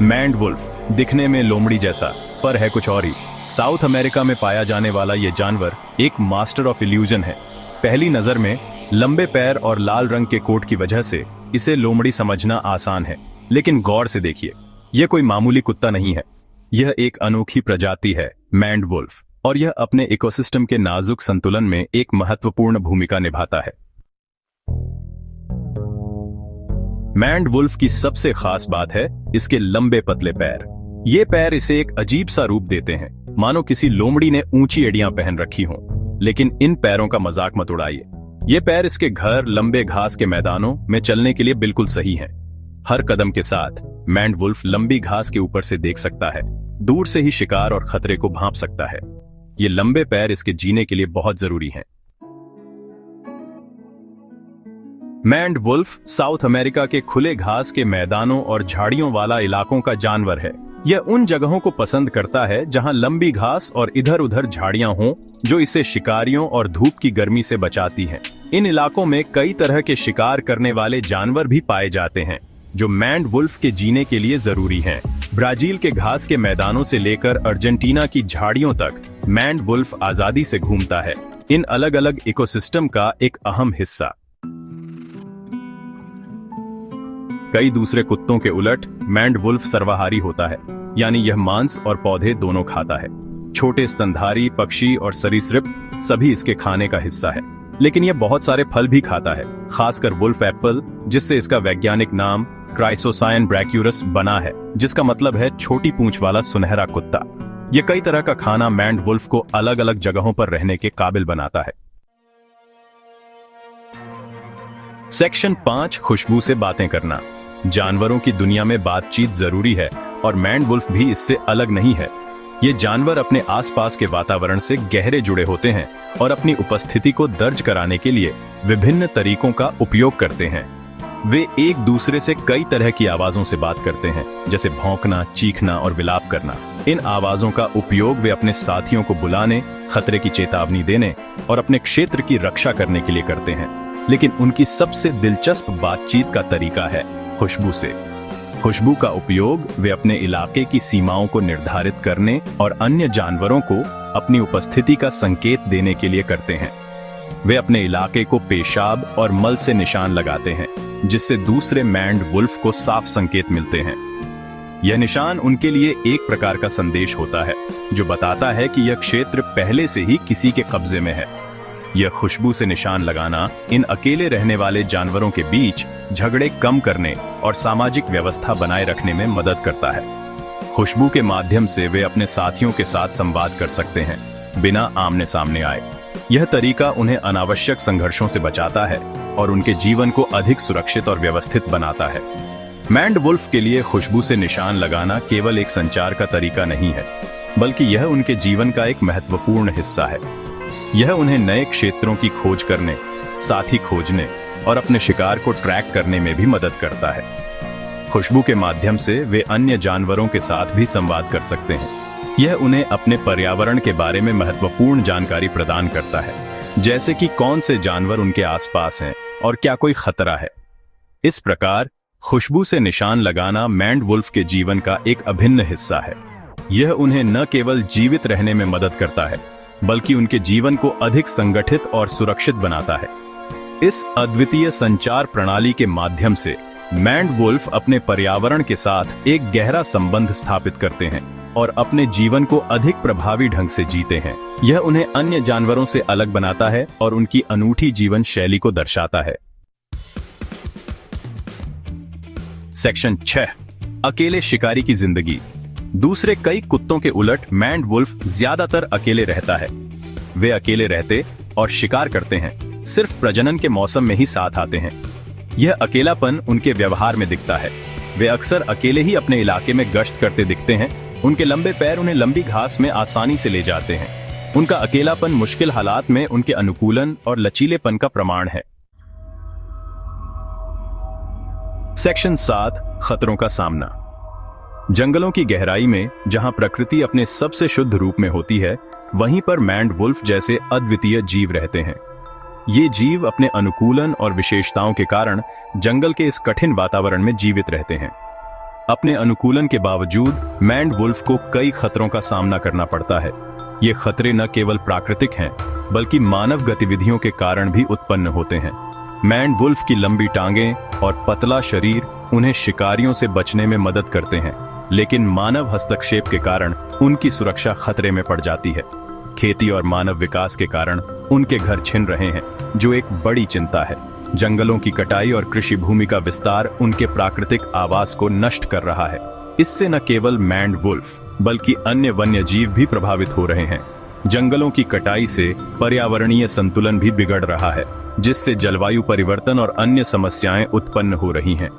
Mind wolf दिखने में लोमड़ी जैसा, पर है कुछ और ही। साउथ अमेरिका में पाया जाने वाला ये जानवर एक मास्टर ऑफ इल्यूजन है। पहली नजर में लंबे पैर और लाल रंग के कोट की वजह से इसे लोमड़ी समझना आसान है, लेकिन गौर से देखिए, यह कोई मामूली कुत्ता नहीं है। यह एक अनोखी प्रजाति है, मैंड वुल्फ, और यह अपने इकोसिस्टम के नाजुक संतुलन में एक महत्वपूर्ण भूमिका निभाता है। मैंड वुल्फ की सबसे खास बात है इसके लंबे पतले पैर। ये पैर इसे एक अजीब सा रूप देते हैं, मानो किसी लोमड़ी ने ऊंची एड़ियां पहन रखी हों। लेकिन इन पैरों का मजाक मत उड़ाइए। ये पैर इसके घर लंबे घास के मैदानों में चलने के लिए बिल्कुल सही हैं। हर कदम के साथ मैंड वुल्फ लंबी घास के ऊपर से देख सकता है, दूर से ही शिकार और खतरे को भांप सकता है। ये लंबे पैर इसके जीने के लिए बहुत जरूरी हैं। मैंड वुल्फ साउथ अमेरिका के खुले घास के मैदानों और झाड़ियों वाला इलाकों का जानवर है। यह उन जगहों को पसंद करता है जहां लंबी घास और इधर उधर झाड़ियां हों, जो इसे शिकारियों और धूप की गर्मी से बचाती हैं। इन इलाकों में कई तरह के शिकार करने वाले जानवर भी पाए जाते हैं, जो मैंड वुल्फ के जीने के लिए जरूरी हैं। ब्राजील के घास के मैदानों से लेकर अर्जेंटीना की झाड़ियों तक मैंड वुल्फ आजादी से घूमता है, इन अलग अलग इकोसिस्टम का एक अहम हिस्सा। कई दूसरे कुत्तों के उलट मैंड वुल्फ सर्वाहारी होता है, यानी यह मांस और पौधे दोनों खाता है। छोटे स्तनधारी पक्षी और सरीसृप सभी इसके खाने का हिस्सा है, लेकिन यह बहुत सारे फल भी खाता है, खासकर वुल्फ एप्पल, जिससे इसका वैज्ञानिक नाम क्राइसोसायन ब्रैक्यूरस बना है, जिसका मतलब है छोटी पूंछ वाला सुनहरा कुत्ता। यह कई तरह का खाना मैंड वुल्फ को अलग अलग जगहों पर रहने के काबिल बनाता है। सेक्शन 5, खुशबू से बातें करना। जानवरों की दुनिया में बातचीत जरूरी है, और मैंड वुल्फ भी इससे अलग नहीं है। ये जानवर अपने आसपास के वातावरण से गहरे जुड़े होते हैं और अपनी उपस्थिति को दर्ज कराने के लिए विभिन्न तरीकों का उपयोग करते हैं। वे एक दूसरे से कई तरह की आवाजों से बात करते हैं, जैसे भौंकना, चीखना और विलाप करना। इन आवाजों का उपयोग वे अपने साथियों को बुलाने, खतरे की चेतावनी देने और अपने क्षेत्र की रक्षा करने के लिए करते हैं। लेकिन उनकी सबसे दिलचस्प बातचीत का तरीका है खुशबू से। खुशबू का उपयोग वे अपने इलाके की सीमाओं को निर्धारित करने और अन्य जानवरों को अपनी उपस्थिति का संकेत देने के लिए करते हैं। वे अपने इलाके को पेशाब और मल से निशान लगाते हैं, जिससे दूसरे मैंड वुल्फ को साफ संकेत मिलते हैं। यह निशान उनके लिए एक प्रकार का संदेश होता है, जो बताता है कि यह क्षेत्र पहले से ही किसी के कब्जे में है। यह खुशबू से निशान लगाना इन अकेले रहने वाले जानवरों के बीच झगड़े कम करने और सामाजिक व्यवस्था बनाए रखने में मदद करता है। खुशबू के माध्यम से वे अपने साथियों के साथ संवाद कर सकते हैं, बिना आमने सामने आए। यह तरीका उन्हें अनावश्यक संघर्षों से बचाता है और उनके जीवन को अधिक सुरक्षित और व्यवस्थित बनाता है। मैंड वुल्फ के लिए खुशबू से निशान लगाना केवल एक संचार का तरीका नहीं है, बल्कि यह उनके जीवन का एक महत्वपूर्ण हिस्सा है। यह उन्हें नए क्षेत्रों की खोज करने, साथी खोजने और अपने शिकार को ट्रैक करने में भी मदद करता है। खुशबू के माध्यम से वे अन्य जानवरों के साथ भी संवाद कर सकते हैं। यह उन्हें अपने पर्यावरण के बारे में महत्वपूर्ण जानकारी प्रदान करता है, जैसे कि कौन से जानवर उनके आसपास हैं और क्या कोई खतरा है। इस प्रकार खुशबू से निशान लगाना मैंड वुल्फ के जीवन का एक अभिन्न हिस्सा है। यह उन्हें न केवल जीवित रहने में मदद करता है, बल्कि उनके जीवन को अधिक संगठित और सुरक्षित बनाता है। इस अद्वितीय संचार प्रणाली के माध्यम से मैंड वुल्फ अपने पर्यावरण के साथ एक गहरा संबंध स्थापित करते हैं और अपने जीवन को अधिक प्रभावी ढंग से जीते हैं। यह उन्हें अन्य जानवरों से अलग बनाता है और उनकी अनूठी जीवन शैली को दर्शाता है। सेक्शन 6, अकेले शिकारी की जिंदगी। दूसरे कई कुत्तों के उलट मैंड वुल्फ ज्यादातर अकेले रहता है। वे अकेले रहते और शिकार करते हैं, सिर्फ प्रजनन के मौसम में ही साथ आते हैं। यह अकेलापन उनके व्यवहार में दिखता है। वे अक्सर अकेले ही अपने इलाके में गश्त करते दिखते हैं। उनके लंबे पैर उन्हें लंबी घास में आसानी से ले जाते हैं। उनका अकेलापन मुश्किल हालात में उनके अनुकूलन और लचीलेपन का प्रमाण है। सेक्शन 7, खतरों का सामना। जंगलों की गहराई में जहां प्रकृति अपने सबसे शुद्ध रूप में होती है, वहीं पर मैंड वुल्फ जैसे अद्वितीय जीव रहते हैं। ये जीव अपने अनुकूलन और विशेषताओं के कारण जंगल के इस कठिन वातावरण में जीवित रहते हैं। अपने अनुकूलन के बावजूद मैंड वुल्फ को कई खतरों का सामना करना पड़ता है। ये खतरे न केवल प्राकृतिक हैं, बल्कि मानव गतिविधियों के कारण भी उत्पन्न होते हैं। मैंड वुल्फ की लंबी टांगें और पतला शरीर उन्हें शिकारियों से बचने में मदद करते हैं, लेकिन मानव हस्तक्षेप के कारण उनकी सुरक्षा खतरे में पड़ जाती है। खेती और मानव विकास के कारण उनके घर छिन रहे हैं, जो एक बड़ी चिंता है। जंगलों की कटाई और कृषि भूमि का विस्तार उनके प्राकृतिक आवास को नष्ट कर रहा है। इससे न केवल मैंड वुल्फ बल्कि अन्य वन्य जीव भी प्रभावित हो रहे हैं। जंगलों की कटाई से पर्यावरणीय संतुलन भी बिगड़ रहा है, जिससे जलवायु परिवर्तन और अन्य समस्याएं उत्पन्न हो रही हैं।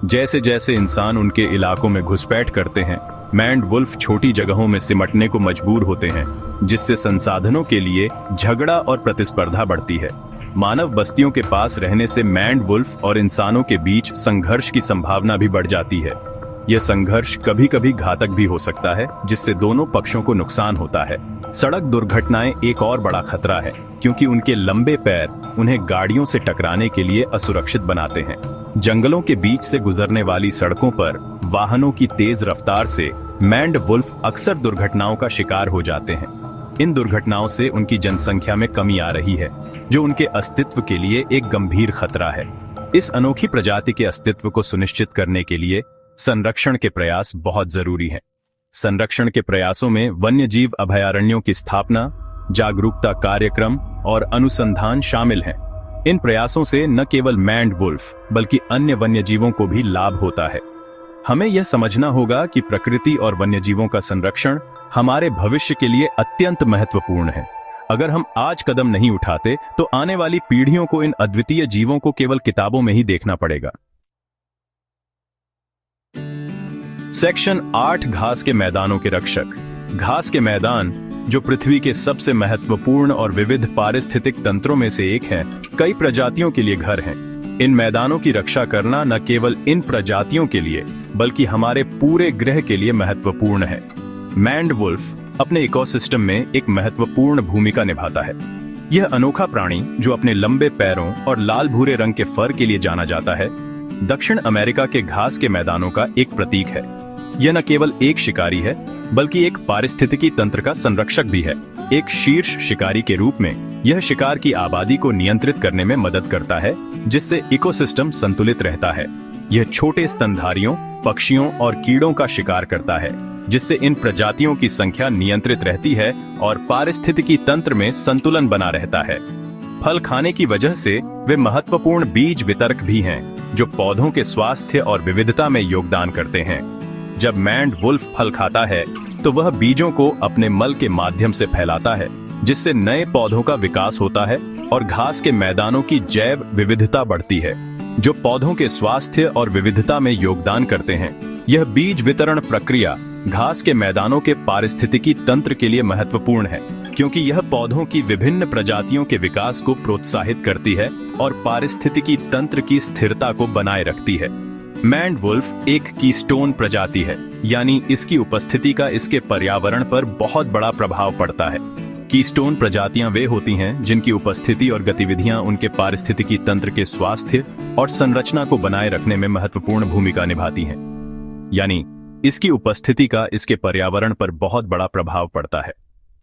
जैसे जैसे इंसान उनके इलाकों में घुसपैठ करते हैं, मैंड वुल्फ छोटी जगहों में सिमटने को मजबूर होते हैं, जिससे संसाधनों के लिए झगड़ा और प्रतिस्पर्धा बढ़ती है। मानव बस्तियों के पास रहने से मैंड वुल्फ और इंसानों के बीच संघर्ष की संभावना भी बढ़ जाती है। यह संघर्ष कभी कभी घातक भी हो सकता है, जिससे दोनों पक्षों को नुकसान होता है। सड़क दुर्घटनाएं एक और बड़ा खतरा है, क्योंकि उनके लंबे पैर उन्हें गाड़ियों से टकराने के लिए असुरक्षित बनाते हैं। जंगलों के बीच से गुजरने वाली सड़कों पर वाहनों की तेज रफ्तार से मैंड वुल्फ अक्सर दुर्घटनाओं का शिकार हो जाते हैं। इन दुर्घटनाओं से उनकी जनसंख्या में कमी आ रही है, जो उनके अस्तित्व के लिए एक गंभीर खतरा है। इस अनोखी प्रजाति के अस्तित्व को सुनिश्चित करने के लिए संरक्षण के प्रयास बहुत जरूरी हैं। संरक्षण के प्रयासों में वन्यजीव अभयारण्यों की स्थापना, जागरूकता कार्यक्रम और अनुसंधान शामिल हैं। इन प्रयासों से न केवल मैंड वुल्फ बल्कि अन्य वन्यजीवों को भी लाभ होता है। हमें यह समझना होगा कि प्रकृति और वन्यजीवों का संरक्षण हमारे भविष्य के लिए अत्यंत महत्वपूर्ण है। अगर हम आज कदम नहीं उठाते, तो आने वाली पीढ़ियों को इन अद्वितीय जीवों को केवल किताबों में ही देखना पड़ेगा। सेक्शन 8 घास के मैदानों के रक्षक। घास के मैदान, जो पृथ्वी के सबसे महत्वपूर्ण और विविध पारिस्थितिक तंत्रों में से एक है, कई प्रजातियों के लिए घर हैं। इन मैदानों की रक्षा करना न केवल इन प्रजातियों के लिए बल्कि हमारे पूरे ग्रह के लिए महत्वपूर्ण है। मैंड वुल्फ अपने इकोसिस्टम में एक महत्वपूर्ण भूमिका निभाता है। यह अनोखा प्राणी, जो अपने लंबे पैरों और लाल भूरे रंग के फर के लिए जाना जाता है, दक्षिण अमेरिका के घास के मैदानों का एक प्रतीक है। यह न केवल एक शिकारी है, बल्कि एक पारिस्थितिकी तंत्र का संरक्षक भी है। एक शीर्ष शिकारी के रूप में यह शिकार की आबादी को नियंत्रित करने में मदद करता है, जिससे इकोसिस्टम संतुलित रहता है। यह छोटे स्तनधारियों, पक्षियों और कीड़ों का शिकार करता है, जिससे इन प्रजातियों की संख्या नियंत्रित रहती है और पारिस्थितिकी तंत्र में संतुलन बना रहता है। फल खाने की वजह से वे महत्वपूर्ण बीज वितरक भी हैं, जो पौधों के स्वास्थ्य और विविधता में योगदान करते हैं। जब मैंड वुल्फ फल खाता है, तो वह बीजों को अपने मल के माध्यम से फैलाता है, जिससे नए पौधों का विकास होता है और घास के मैदानों की जैव विविधता बढ़ती है, जो पौधों के स्वास्थ्य और विविधता में योगदान करते हैं। यह बीज वितरण प्रक्रिया घास के मैदानों के पारिस्थितिकी तंत्र के लिए महत्वपूर्ण है, क्योंकि यह पौधों की विभिन्न प्रजातियों के विकास को प्रोत्साहित करती है और पारिस्थितिकी तंत्र की स्थिरता को बनाए रखती है। मैंड वुल्फ एक कीस्टोन प्रजाति है, यानी इसकी उपस्थिति का इसके पर्यावरण पर बहुत बड़ा प्रभाव पड़ता है। कीस्टोन प्रजातियां वे होती हैं जिनकी उपस्थिति और गतिविधियां उनके पारिस्थितिकी तंत्र के स्वास्थ्य और संरचना को बनाए रखने में महत्वपूर्ण भूमिका निभाती हैं। यानी इसकी उपस्थिति का इसके पर्यावरण पर बहुत बड़ा प्रभाव पड़ता है।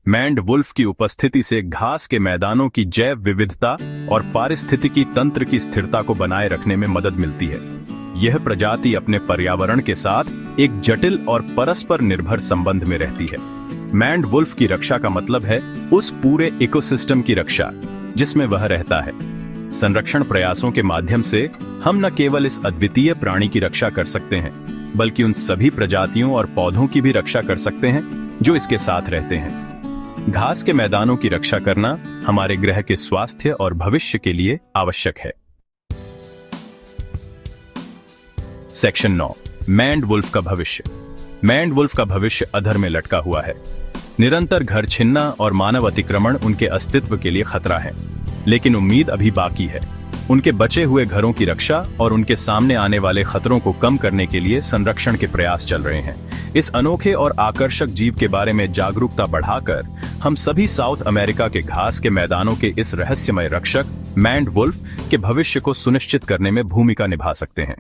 मैंड वुल्फ की उपस्थिति से घास के मैदानों की जैव विविधता और पारिस्थितिकी तंत्र की स्थिरता को बनाए रखने में मदद मिलती है। यह प्रजाति अपने पर्यावरण के साथ एक जटिल और परस्पर निर्भर संबंध में रहती है। मैंड वुल्फ की रक्षा का मतलब है उस पूरे इकोसिस्टम की रक्षा जिसमें वह रहता है। संरक्षण प्रयासों के माध्यम से हम न केवल इस अद्वितीय प्राणी की रक्षा कर सकते हैं, बल्कि उन सभी प्रजातियों और पौधों की भी रक्षा कर सकते हैं जो इसके साथ रहते हैं। घास के मैदानों की रक्षा करना हमारे ग्रह के स्वास्थ्य और भविष्य के लिए आवश्यक है। सेक्शन 9, मैंड वुल्फ का भविष्य। मैंड वुल्फ का भविष्य अधर में लटका हुआ है। निरंतर घर छिनना और मानव अतिक्रमण उनके अस्तित्व के लिए खतरा है, लेकिन उम्मीद अभी बाकी है। उनके बचे हुए घरों की रक्षा और उनके सामने आने वाले खतरों को कम करने के लिए संरक्षण के प्रयास चल रहे हैं। इस अनोखे और आकर्षक जीव के बारे में जागरूकता बढ़ाकर हम सभी साउथ अमेरिका के घास के मैदानों के इस रहस्यमय रक्षक मैंड वुल्फ के भविष्य को सुनिश्चित करने में भूमिका निभा सकते हैं।